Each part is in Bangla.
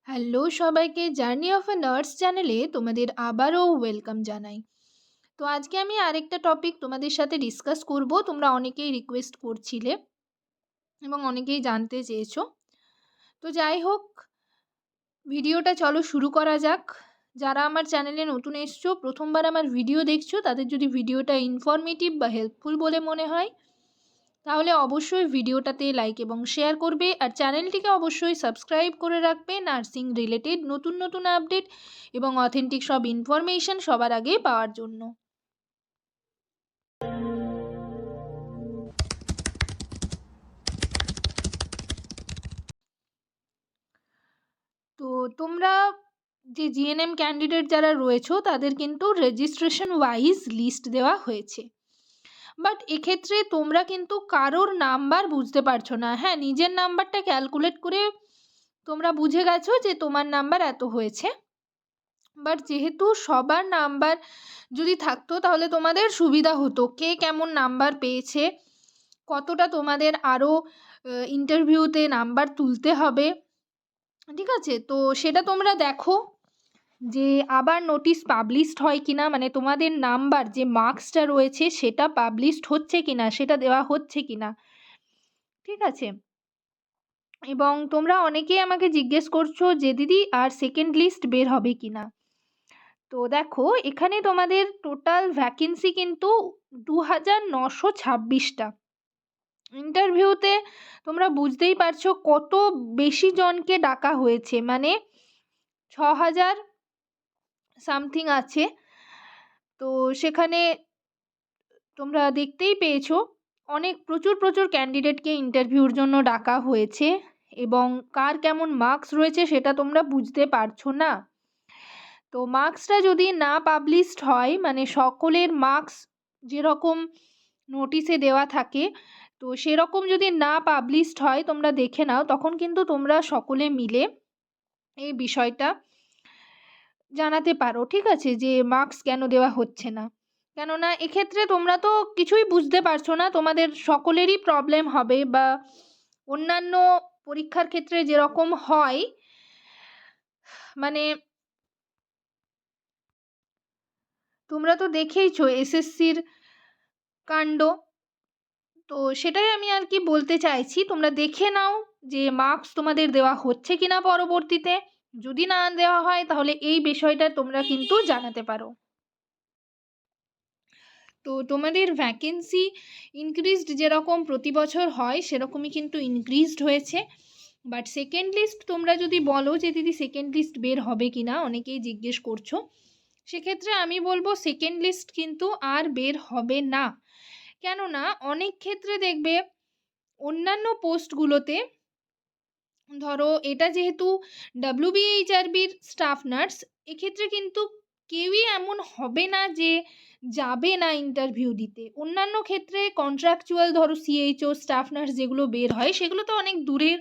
হ্যালো সবাইকে, জার্নি অফ আ নার্স চ্যানেলে তোমাদের আবারও ওয়েলকাম জানাই। তো আজকে আমি আরেকটা টপিক তোমাদের সাথে ডিসকাস করব। তোমরা অনেকেই রিকোয়েস্ট করছিলে এবং অনেকেই জানতে চেয়েছো। তো যাই হোক, ভিডিওটা চলো শুরু করা যাক। যারা আমার চ্যানেলে নতুন এসছো, প্রথমবার আমার ভিডিও দেখছো, তাদের যদি ভিডিওটা ইনফরমেটিভ বা হেল্পফুল বলে মনে হয় তাহলে অবশ্যই ভিডিওটাতে লাইক এবং শেয়ার করবে, আর চ্যানেলটিকে অবশ্যই সাবস্ক্রাইব করে রাখবে নার্সিং রিলেটেড নতুন নতুন আপডেট এবং অথেন্টিক সব ইনফরমেশন সবার আগে পাওয়ার জন্য। তো তোমরা যে জিএনএম ক্যান্ডিডেট যারা রয়েছো তাদের কিন্তু রেজিস্ট্রেশন ওয়াইজ লিস্ট দেওয়া হয়েছে, বাট এক্ষেত্রে তোমরা কিন্তু কারোর নাম্বার বুঝতে পারছো না। হ্যাঁ, নিজের নাম্বারটা ক্যালকুলেট করে তোমরা বুঝে গেছো যে তোমার নাম্বার এত হয়েছে, বাট যেহেতু সবার নাম্বার যদি থাকতো তাহলে তোমাদের সুবিধা হতো। কে কেমন নাম্বার পেয়েছে, কতটা তোমাদের আরও ইন্টারভিউতে নাম্বার তুলতে হবে, ঠিক আছে? তো সেটা তোমরা দেখো যে আবার নোটিশ পাবলিশড হয় কিনা, মানে তোমাদের নাম্বার যে মার্কসটা রয়েছে সেটা পাবলিশড হচ্ছে কিনা, সেটা দেওয়া হচ্ছে কিনা, ঠিক আছে? এবং তোমরা অনেকেই আমাকে জিজ্ঞেস করছো যে দিদি আর সেকেন্ড লিস্ট বের হবে কিনা। তো দেখো, এখানে তোমাদের টোটাল ভ্যাকেন্সি কিন্তু 2926টা। ইন্টারভিউতে তোমরা বুঝতেই পারছো কত বেশি জনকে ডাকা হয়েছে, মানে 6000 সামথিং আছে। তো সেখানে তোমরা দেখতেই পেয়েছো অনেক প্রচুর প্রচুর ক্যান্ডিডেটকে ইন্টারভিউর জন্য ডাকা হয়েছে, এবং কার কেমন মার্কস রয়েছে সেটা তোমরা বুঝতে পারছো না। তো মার্কসটা যদি না পাবলিশড হয়, মানে সকলের মার্কস যেরকম নোটিশে দেওয়া থাকে তো সেরকম যদি না পাবলিশড হয়, তোমরা দেখে নাও, তখন কিন্তু তোমরা সকলে মিলে এই বিষয়টা জানাতে পারো, ঠিক আছে, যে মার্কস কেন দেওয়া হচ্ছে না। কেননা এক্ষেত্রে তোমরা তো কিছুই বুঝতে পারছো না, তোমাদের সকলেরই প্রবলেম হবে, বা অন্যান্য পরীক্ষার ক্ষেত্রে যেরকম হয়, মানে তোমরা তো দেখেইছো এসএসসির কাণ্ড। তো সেটাই আমি আর কি বলতে চাইছি, তোমরা দেখে নাও যে মার্কস তোমাদের দেওয়া হচ্ছে কিনা পরবর্তীতে। যদি না দেওয়া হয় তাহলে এই বিষয়টা তোমরা কিন্তু জানাতে পারো। তো তোমাদের ভ্যাকেন্সি ইনক্রিজড যেরকম প্রতি বছর হয় সেরকমই কিন্তু ইনক্রিজড হয়েছে। বাট সেকেন্ড লিস্ট তোমরা যদি বলো যে দিদি সেকেন্ড লিস্ট বের হবে কি না, অনেকেই জিজ্ঞেস করছো, সেক্ষেত্রে আমি বলবো সেকেন্ড লিস্ট কিন্তু আর বের হবে না। কেননা অনেক ক্ষেত্রে দেখবে অন্যান্য পোস্টগুলোতে, ধরো এটা যেহেতু ডাব্লিউবিএইচআরবির স্টাফ নার্স, এক্ষেত্রে কিন্তু কেউই এমন হবে না যে যাবে না ইন্টারভিউ দিতে। অন্যান্য ক্ষেত্রে কন্ট্রাকচুয়াল, ধরো সিএইচও স্টাফ নার্স যেগুলো বের হয় সেগুলো তো অনেক দূরের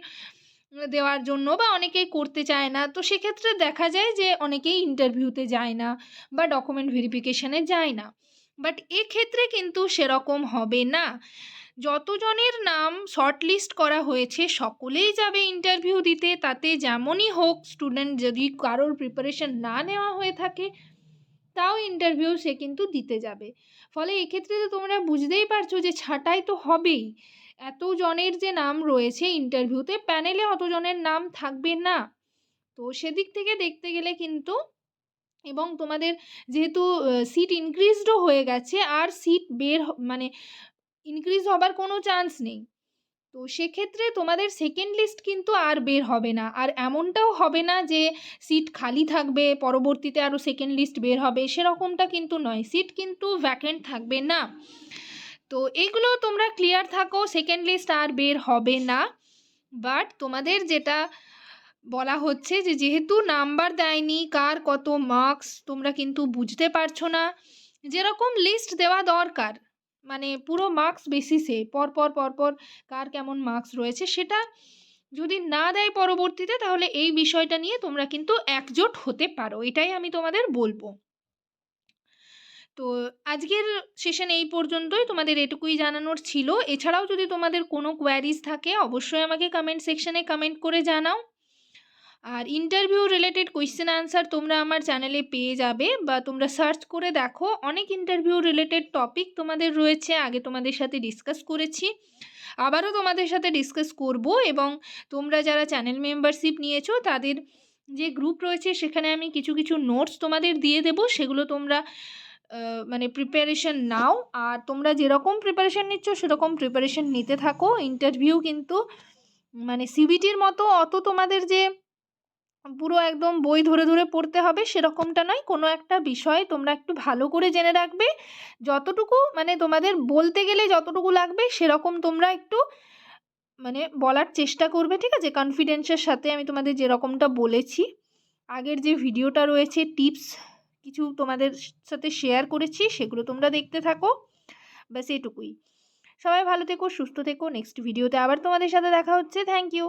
দেওয়ার জন্য, বা অনেকেই করতে চায় না, তো সেক্ষেত্রে দেখা যায় যে অনেকেই ইন্টারভিউতে যায় না বা ডকুমেন্ট ভেরিফিকেশানে যায় না। বাট এক্ষেত্রে কিন্তু সেরকম হবে না। যতজনের নাম শর্টলিস্ট করা হয়েছে সকলেই যাবে ইন্টারভিউ দিতে, তাতে যেমনই হোক স্টুডেন্ট যদি কারোর প্রিপারেশন না নেওয়া হয়ে থাকে তাও ইন্টারভিউ সে কিন্তু দিতে যাবে। ফলে এক্ষেত্রে তো তোমরা বুঝতেই পারছো যে ছাঁটাই তো হবেই। এত জনের যে নাম রয়েছে ইন্টারভিউতে, প্যানেলে অতজনের নাম থাকবে না। তো সেদিক থেকে দেখতে গেলে কিন্তু, এবং তোমাদের যেহেতু সিট ইনক্রিজডও হয়ে গেছে, আর সিট মানে ইনক্রিজ হবার কোনো চান্স নেই। তো সেক্ষেত্রে তোমাদের সেকেন্ড লিস্ট কিন্তু আর বের হবে না, আর এমনটাও হবে না যে সিট খালি থাকবে পরবর্তীতে আরও সেকেন্ড লিস্ট বের হবে, সেরকমটা কিন্তু নয়। সিট কিন্তু ভ্যাকেন্ট থাকবে না। তো এইগুলো তোমরা ক্লিয়ার থাকো, সেকেন্ড লিস্ট আর বের হবে না। বাট তোমাদের যেটা বলা হচ্ছে যে যেহেতু নাম্বার দেয়নি, কার কত মার্কস তোমরা কিন্তু বুঝতে পারছো না, যেরকম লিস্ট দেওয়া দরকার, মানে পুরো মার্কস বেসিসে পরপর পরপর কার কেমন মার্কস রয়েছে সেটা যদি না দেয় পরবর্তীতে, তাহলে এই বিষয়টা নিয়ে তোমরা কিন্তু একজোট হতে পারো, এটাই আমি তোমাদের বলবো। তো আজকের সেশন এই পর্যন্তই, তোমাদের এটুকুই জানানোর ছিল। এছাড়াও যদি তোমাদের কোনো কোয়ারিজ থাকে অবশ্যই আমাকে কমেন্ট সেকশনে কমেন্ট করে জানাও। আর ইন্টারভিউ রিলেটেড কোয়েশ্চেন আনসার তোমরা আমার চ্যানেলে পেয়ে যাবে, বা তোমরা সার্চ করে দেখো, অনেক ইন্টারভিউ রিলেটেড টপিক তোমাদের রয়েছে। আগে তোমাদের সাথে ডিসকাস করেছি, আবারও তোমাদের সাথে ডিসকাস করব। এবং তোমরা যারা চ্যানেল মেম্বারশিপ নিয়েছো তাদের যে গ্রুপ রয়েছে সেখানে আমি কিছু কিছু নোটস তোমাদের দিয়ে দেবো, সেগুলো তোমরা মানে প্রিপারেশন নাও। আর তোমরা যেরকম প্রিপারেশন নিচ্ছ সেরকম প্রিপারেশন নিতে থাকো। ইন্টারভিউ কিন্তু মানে সিবিটির মতো অত তোমাদের যে পুরো একদম বই ধরে ধরে পড়তে হবে সেরকমটা নয়। কোনো একটা বিষয় তোমরা একটু ভালো করে জেনে রাখবে, যতটুকু মানে তোমাদের বলতে গেলে যতটুকু লাগবে সেরকম তোমরা একটু মানে বলার চেষ্টা করবে, ঠিক আছে? কনফিডেন্সের সাথে আমি তোমাদের যেরকমটা বলেছি, আগের যে ভিডিওটা রয়েছে টিপস কিছু তোমাদের সাথে শেয়ার করেছি, সেগুলো তোমরা দেখতে থাকো। ব্যাস এটুকুই। সবাই ভালো থেকো, সুস্থ থেকো। নেক্সট ভিডিওতে আবার তোমাদের সাথে দেখা হচ্ছে। Thank you.